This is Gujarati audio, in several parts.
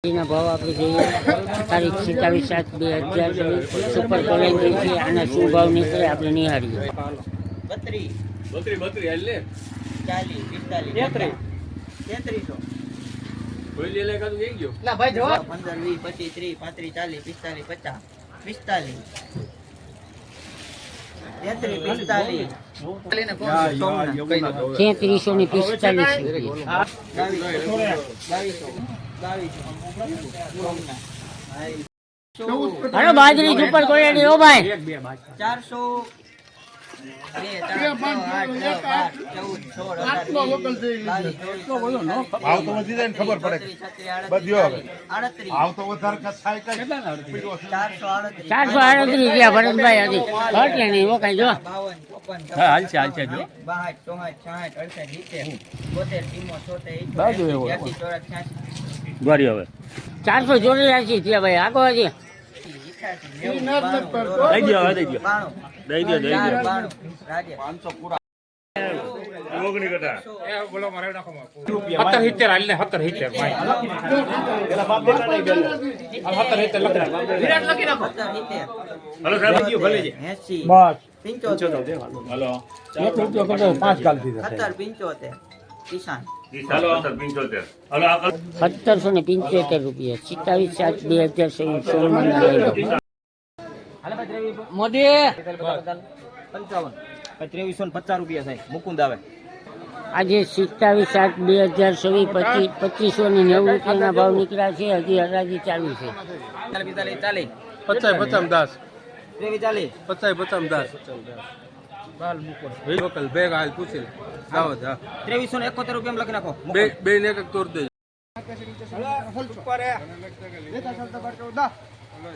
ના ભાવ આપણે જોઈએ તારીખ 27/7/2024 સુપર કોલેજ છે. આના શું ભાવ નીકળે આપણે નિહાળીએ. 33 હાલો બાજરી સુપર કોલેજ ઓ ભાઈ 400 ખબર પડે બધ્યો હવે આવ તો વધારે થાય કઈ 438 રૂપિયા ભરતભાઈ હજી ઘટે નહીં ઓ કઈ જો હાલ છે જો 484 થયા ભાઈ આગો હજી દઈ દો 500 પૂરા કિસાન 1775 રૂપિયા 27/7/2024 મોદી 5350 રૂપિયા થાય મુકુંદ આવે આજે 27/7/2024 2590 રૂપિયાના ભાવ નીકળ્યા છે. હજી હરાજી ચાલુ છે. 2371 રૂપિયા લખી નાખો બે ને એક તોડ દે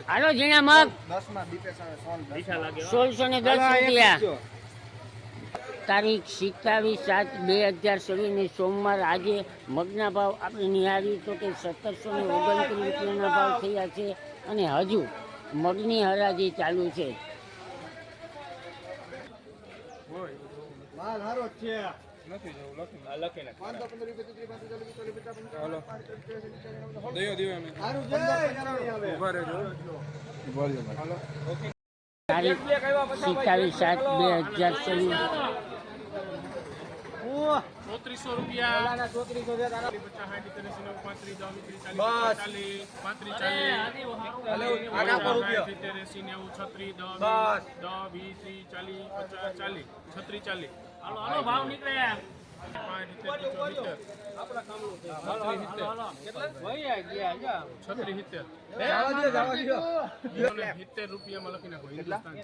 હાલો ઝીણા મગ 1610 રૂપિયા. તારીખ 27/7/2024 ને સોમવાર. આજે મગના ભાવ આપણે નિહાળી તો કે 1729 રૂપિયાના ભાવ થયા છે અને હજુ મગની હરાજી ચાલુ છે. તારીખ 27/7/2024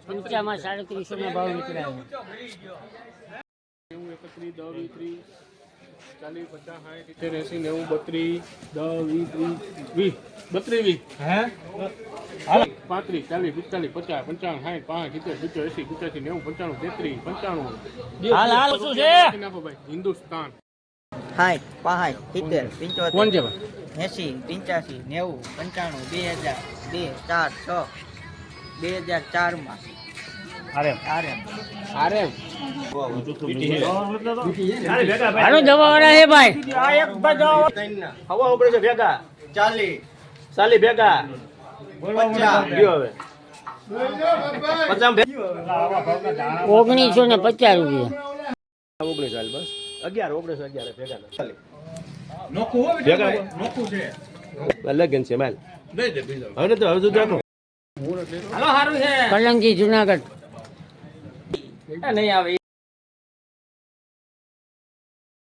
ઊંચામાં 3700 ના ભાવ નીકળ્યા. હિન્દુસ્તાન 60 65 70 કોણ છે 80 85 90 95 2000 2 4 6 2004 માં હાલો દવા વાળા હે ભાઈ હવા ઉપડે છે ભેગા 40 ભેગા 50 ગયો હવે 1950 રૂપિયા 19 હાલ બસ 11 ભેગા નોખું છે લગન છે માલ હવે તો હાલો સારું છે કલંજી જુનાગઢ નહીં આવે